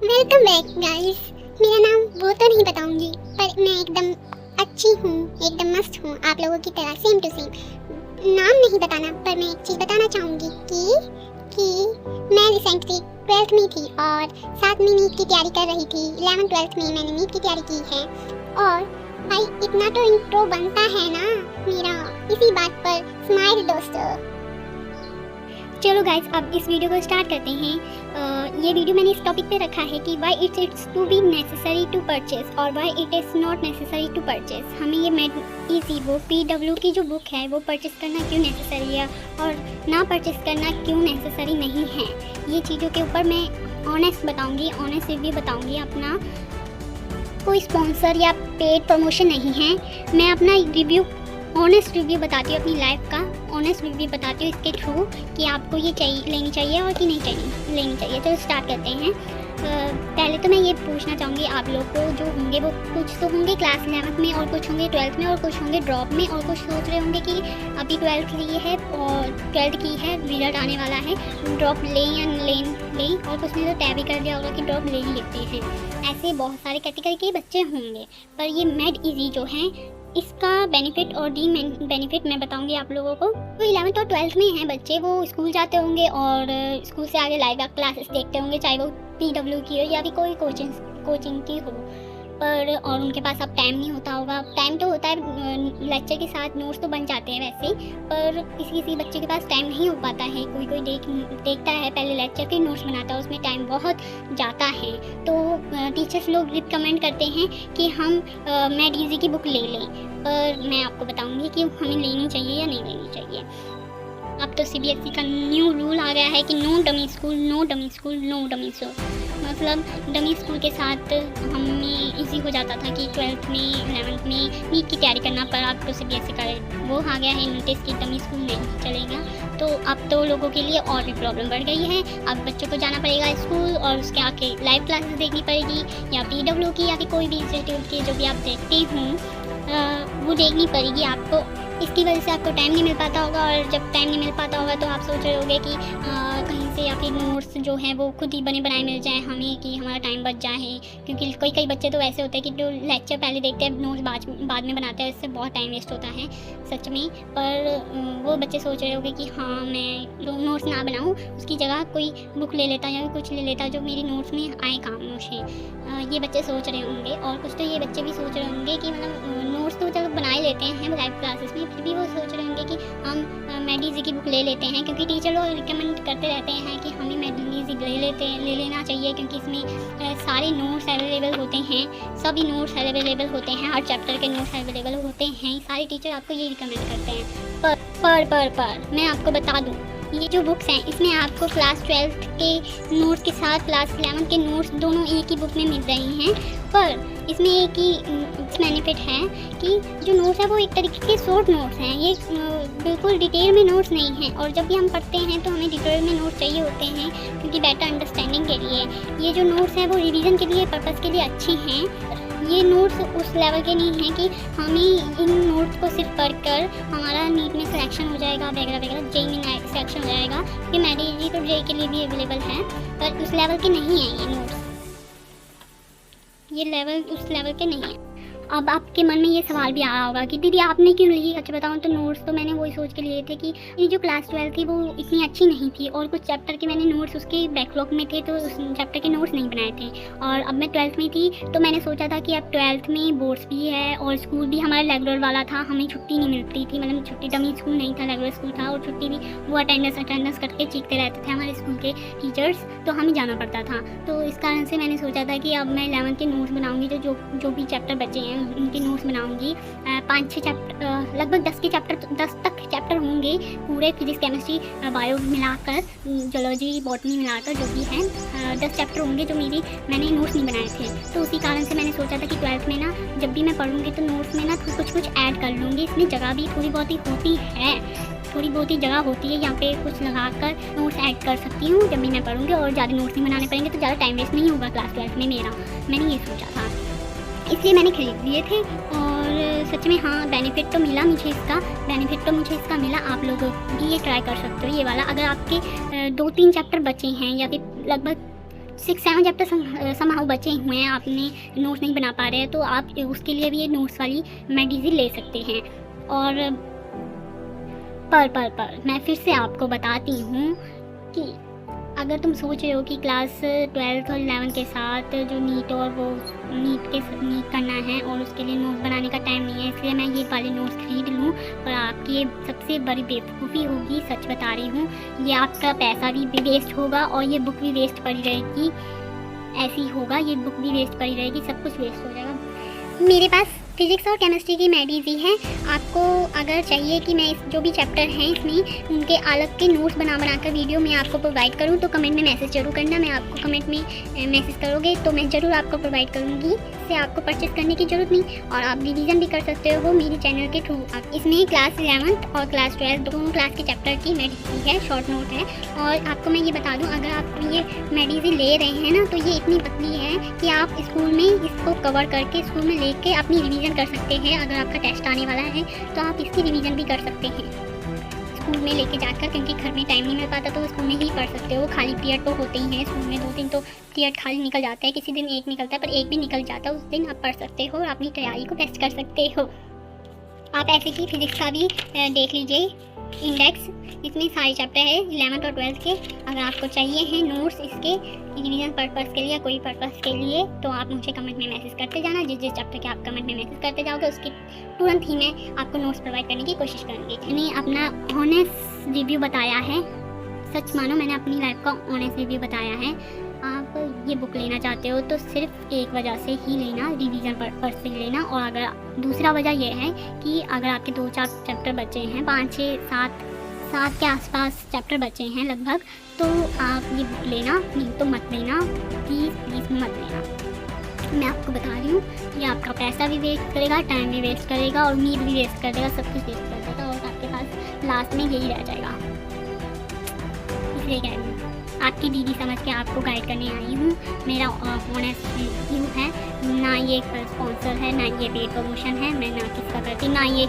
Welcome back guys. मेरा नाम वो तो नहीं बताऊंगी, पर मैं एकदम अच्छी हूँ, एकदम मस्त हूँ, आप लोगों की तरह सेम टू सेम। नाम नहीं बताना, पर मैं एक चीज़ बताना चाहूँगी कि मैं रिसेंटली 12th में थी और साथ में नीट की तैयारी कर रही थी। 11th 12th में मैंने नीट की तैयारी की है और भाई इतना तो इंट्रो बनता है ना मेरा, इसी बात पर स्माइल दोस्तों। चलो गाइस, अब इस वीडियो को स्टार्ट करते हैं। ये वीडियो मैंने इस टॉपिक पे रखा है कि why it's to be necessary to purchase और why it is not necessary to purchase. हमें ये मेड इजी वो PW की जो बुक है वो परचेस करना क्यों नेसेसरी है और ना परचेस करना क्यों नेसेसरी नहीं है, ये चीज़ों के ऊपर मैं ऑनेस्ट बताऊँगी, ऑनेस्ट रिव्यू बताऊँगी। अपना कोई स्पॉन्सर या पेड प्रमोशन नहीं है, मैं अपना रिव्यू ऑनेस्ट रिव्यू बताती हूँ, अपनी लाइफ का ऑनेस्ट रिव्यू बताती हूँ इसके थ्रू कि आपको ये लेनी चाहिए और कि नहीं चाहिए लेनी चाहिए। तो स्टार्ट करते हैं। पहले तो मैं ये पूछना चाहूँगी आप लोग को, जो होंगे वो कुछ तो होंगे क्लास 11th में और कुछ होंगे 12th में और कुछ होंगे ड्रॉप में और कुछ सोच रहे होंगे कि अभी 12th ली है और 12th की है, रिजल्ट आने वाला है, ड्रॉप लें या लें और कुछ ने तो तय भी कर दिया होगा कि ड्रॉप ले ही लेते हैं। ऐसे बहुत सारे कैटेगरी के बच्चे होंगे, पर ये मेड इजी जो है इसका बेनिफिट और डी बेनिफिट मैं बताऊंगी आप लोगों को। तो 11th और 12th में हैं बच्चे, वो स्कूल जाते होंगे और स्कूल से आगे लाइव क्लासेस देखते होंगे, चाहे वो PW की हो या फिर कोई कोचिंग की हो, पर और उनके पास अब टाइम नहीं होता होगा। टाइम तो होता है, लेक्चर के साथ नोट्स तो बन जाते हैं वैसे, पर किसी बच्चे के पास टाइम नहीं हो पाता है। कोई देखता है पहले लेक्चर के नोट्स बनाता है, उसमें टाइम बहुत जाता है। तो टीचर्स लोग रिकमेंड करते हैं कि हम मेड इजी की बुक ले लें, पर मैं आपको बताऊंगी कि हमें लेनी चाहिए या नहीं लेनी चाहिए। अब तो CBSE का न्यू रूल आ गया है कि no dummy school, no dummy school, no dummy school. मतलब डमी स्कूल के साथ हमें इजी हो जाता था कि 12th में 11th में नीट की तैयारी करना, पर अब तो CBSE का वो आ गया है नोटिस कि डमी स्कूल नहीं चलेगा। तो अब तो लोगों के लिए और भी प्रॉब्लम बढ़ गई है। अब बच्चों को जाना पड़ेगा स्कूल और उसके आके लाइव क्लासेस देखनी पड़ेगी, या PW की या फिर कोई भी इंस्टीट्यूट की जो भी आप देखते हो वो देखनी पड़ेगी आपको। इसकी वजह से आपको टाइम नहीं मिल पाता होगा, और जब टाइम नहीं मिल पाता होगा तो आप सोच रहे होगे कि कहीं से या फिर नोट्स जो हैं वो खुद ही बने बनाए मिल जाए हमें, कि हमारा टाइम बच जाए। क्योंकि कई बच्चे तो ऐसे होते हैं कि जो लेक्चर पहले देखते हैं नोट्स बाद में बनाते हैं, इससे बहुत टाइम वेस्ट होता है सच में। पर वो बच्चे सोच रहे होंगे कि हाँ मैं नोट्स ना बनाऊँ, उसकी जगह कोई बुक ले लेता या कुछ ले लेता जो मेरी नोट्स में आए काम मुझे। ये बच्चे सोच रहे होंगे, और कुछ तो ये बच्चे भी सोच रहे होंगे कि मतलब नोट्स तो चलो बना ही लेते हैं लाइव क्लासेस में, फिर भी वो सोच रहे होंगे कि हम मेडिजी की बुक ले लेते हैं, क्योंकि टीचर लोग रिकमेंड करते रहते हैं कि हमें मेडिजी ले लेना चाहिए, क्योंकि इसमें सारे नोट्स अवेलेबल होते हैं, सभी नोट्स अवेलेबल होते हैं, हर चैप्टर के नोट्स अवेलेबल होते हैं, सारे टीचर आपको ये रिकमेंड करते हैं। पर मैं आपको बता दूँ, ये जो बुक्स हैं इसमें आपको क्लास 12th के नोट्स के साथ क्लास 11th के नोट्स दोनों एक ही बुक में मिल रही हैं, पर इसमें एक ही बेनिफिट है कि जो नोट्स है वो एक तरीके के शॉर्ट नोट्स हैं, ये बिल्कुल डिटेल में नोट्स नहीं हैं। और जब भी हम पढ़ते हैं तो हमें डिटेल में नोट्स चाहिए होते हैं, क्योंकि बेटर अंडरस्टैंडिंग के लिए। ये जो नोट्स हैं वो रिवीजन के लिए पर्पज़ के लिए अच्छी हैं। ये नोट्स उस लेवल के नहीं हैं कि हमें इन नोट्स को सिर्फ पढ़कर हमारा नीट में सिलेक्शन हो जाएगा वगैरह वगैरह, JEE में सिलेक्शन हो जाएगा, कि मेडिजी तो JEE के लिए भी अवेलेबल है, पर उस लेवल के नहीं हैं ये नोट्स, ये लेवल उस लेवल के नहीं है। अब आपके मन में ये सवाल भी आ रहा होगा कि दीदी आपने क्यों ली? अच्छा बताऊँ तो नोट्स तो मैंने वही सोच के लिए थे कि ये जो क्लास 12 थी वो इतनी अच्छी नहीं थी, और कुछ चैप्टर के मैंने नोट्स उसके बैकलॉग में थे, तो उस चैप्टर के नोट्स नहीं बनाए थे। और अब मैं 12th में थी तो मैंने सोचा था कि अब 12th में बोर्ड्स भी है और स्कूल भी हमारा रेगुलर वाला था, हमें छुट्टी नहीं मिलती थी, मतलब छुट्टी डमी स्कूल नहीं था, रेगुलर स्कूल था, और छुट्टी भी वो अटेंडेंस करके चीखते रहते थे हमारे स्कूल के टीचर्स, तो हमें जाना पड़ता था। तो इस कारण से मैंने सोचा था कि अब मैं 11th के नोट्स बनाऊँगी, जो भी चैप्टर बचे हैं उनके नोट्स बनाऊंगी। 5-6 चैप्टर, लगभग 10 तक चैप्टर होंगे पूरे, फिजिक्स केमिस्ट्री बायो मिलाकर, जूलॉजी बॉटनी मिलाकर जो भी है 10 चैप्टर होंगे जो मैंने नोट्स नहीं बनाए थे। तो उसी कारण से मैंने सोचा था कि 12th में ना जब भी मैं पढ़ूंगी तो नोट्स में ना कुछ ऐड कर लूँगी। इसमें जगह भी थोड़ी बहुत ही होती है, थोड़ी बहुत ही जगह होती है, यहाँ पे कुछ लगा कर नोट्स ऐड कर सकती हूँ जब भी मैं पढ़ूंगी, और ज़्यादा नोट्स नहीं बनाने पड़ेंगे तो ज़्यादा टाइम वेस्ट नहीं होगा क्लास 12th में मेरा। मैंने ये सोचा था, इसलिए मैंने खरीद लिए थे। और सच में हाँ बेनिफिट तो मिला मुझे इसका मिला। आप लोग भी ये ट्राई कर सकते हो ये वाला। अगर आपके 2-3 चैप्टर बचे हैं या फिर लगभग 6-7 चैप्टर समहाउ बचे हुए हैं, आपने नोट्स नहीं बना पा रहे हैं, तो आप उसके लिए भी ये नोट्स वाली मेडिसिन ले सकते हैं। और पर मैं फिर से आपको बताती हूँ कि अगर तुम सोच रहे हो कि क्लास 12 और 11 के साथ जो नीट और वो नीट करना है और उसके लिए नोट्स बनाने का टाइम नहीं है, इसलिए मैं ये वाले नोट्स खरीद लूँ, और आपकी ये सबसे बड़ी बेवकूफ़ी होगी, सच बता रही हूँ। ये आपका पैसा भी वेस्ट होगा और ये बुक भी वेस्ट पड़ी रहेगी, ऐसी होगा, ये बुक भी वेस्ट पड़ी रहेगी, सब कुछ वेस्ट हो जाएगा। मेरे पास फिजिक्स और केमिस्ट्री की मेडिजी है। आपको अगर चाहिए कि मैं इस जो भी चैप्टर हैं इसमें उनके अलग के नोट्स बना कर वीडियो मैं आपको प्रोवाइड करूं, तो कमेंट में मैसेज जरूर करना। मैं आपको कमेंट में मैसेज करोगे तो मैं ज़रूर आपको प्रोवाइड करूंगी। इससे आपको परचेस करने की ज़रूरत नहीं, और आप रिवीजन भी कर सकते हो मेरे चैनल के थ्रू। आप इसमें क्लास 11 और क्लास 12 दोनों क्लास के चैप्टर की मेडिजी है, शॉर्ट नोट है। और आपको मैं ये बता दूँ, अगर आप ये मेडिजी ले रहे हैं ना, तो ये इतनी पतली है कि आप स्कूल में इसको कवर करके स्कूल में लेके अपनी रिवीजन कर सकते हैं। अगर आपका टेस्ट आने वाला है तो आप इसकी रिवीजन भी कर सकते हैं स्कूल में लेके जाकर, क्योंकि घर में टाइम नहीं मिल पाता तो स्कूल में ही पढ़ सकते हो। खाली पीरियड तो होते ही हैं स्कूल में, 2-3 तो पीरियड खाली निकल जाता है, किसी दिन एक निकलता है, पर एक भी निकल जाता है उस दिन आप पढ़ सकते हो और अपनी तैयारी को बेस्ट कर सकते हो। आप ऐसे ही फिजिक्स का भी देख लीजिए इंडेक्स, इसमें सारे चैप्टर है 11th और 12th के। अगर आपको चाहिए हैं नोट्स इसके रिवीजन पर्पज़ के लिए या कोई पर्पज़ के लिए, तो आप मुझे कमेंट में मैसेज करते जाना। जिस जिस चैप्टर के आप कमेंट में मैसेज करते जाओगे उसकी तुरंत ही मैं आपको नोट्स प्रोवाइड करने की कोशिश करूँगी। मैंने अपना ऑनेस्ट रिव्यू बताया है, सच मानो मैंने अपनी लाइफ का ऑनेस्ट रिव्यू बताया है। आप ये बुक लेना चाहते हो तो सिर्फ एक वजह से ही लेना, रिवीजन पर्पज़ से लेना। और अगर दूसरा वजह यह है कि अगर आपके 2-4 चैप्टर बचे हैं, 5-6-7 के आसपास चैप्टर बचे हैं लगभग, तो आप ये बुक लेना, नहीं तो मत लेना, प्लीज़ मत लेना। मैं आपको बता रही हूँ, ये आपका पैसा भी वेस्ट करेगा, टाइम भी वेस्ट करेगा और उम्मीद भी वेस्ट कर देगा, सब कुछ वेस्ट कर देगा, और आपके पास लास्ट में यही रह जाएगा। इसलिए कह रही हूँ, आपकी दीदी समझ के आपको गाइड करने आई हूँ। मेरा ऑनेस्ट रिव्यू है, ना ये स्पॉन्सर है, ना ये पेड प्रमोशन है, मैं ना किसका करती, ना ही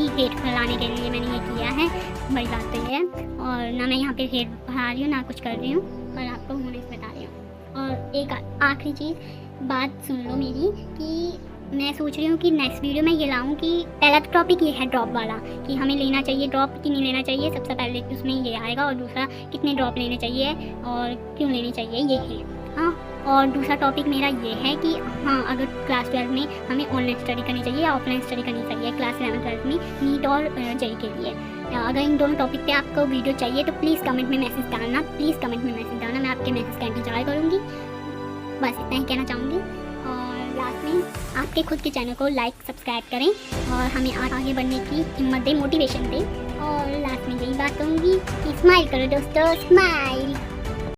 हेट फैलाने के लिए मैंने ये किया है, बड़ी बात तो ये है। और ना मैं यहाँ पे हेट फैला रही हूँ, ना कुछ कर रही हूँ, पर आपको ऑनेस्ट बता रही हूँ। और एक आखिरी चीज़, बात सुन लो मेरी, कि मैं सोच रही हूँ कि नेक्स्ट वीडियो में ये लाऊं कि पहला तो टॉपिक ये है ड्रॉप वाला, कि हमें लेना चाहिए ड्रॉप कि नहीं लेना चाहिए, सबसे पहले उसमें ये आएगा। और दूसरा, कितने ड्रॉप लेने चाहिए और क्यों लेने चाहिए, ये है। हाँ, और दूसरा टॉपिक मेरा ये है कि हाँ, अगर क्लास 12 में हमें ऑनलाइन स्टडी करनी चाहिए या ऑफलाइन स्टडी करनी चाहिए क्लास 11-12 में नीट और जेई के लिए। अगर इन दोनों टॉपिक पे आपको वीडियो चाहिए तो प्लीज़ कमेंट में मैसेज डालना, मैं आपके मैसेज का इंतजार करूँगी। बस इतना ही कहना चाहूँगी। और लास्ट में आपके खुद के चैनल को लाइक सब्सक्राइब करें और हमें आगे बढ़ने की हिम्मत दें, मोटिवेशन दें। और लास्ट में यही बात कहूँगी कि स्माइल करो दोस्तों, स्माइल।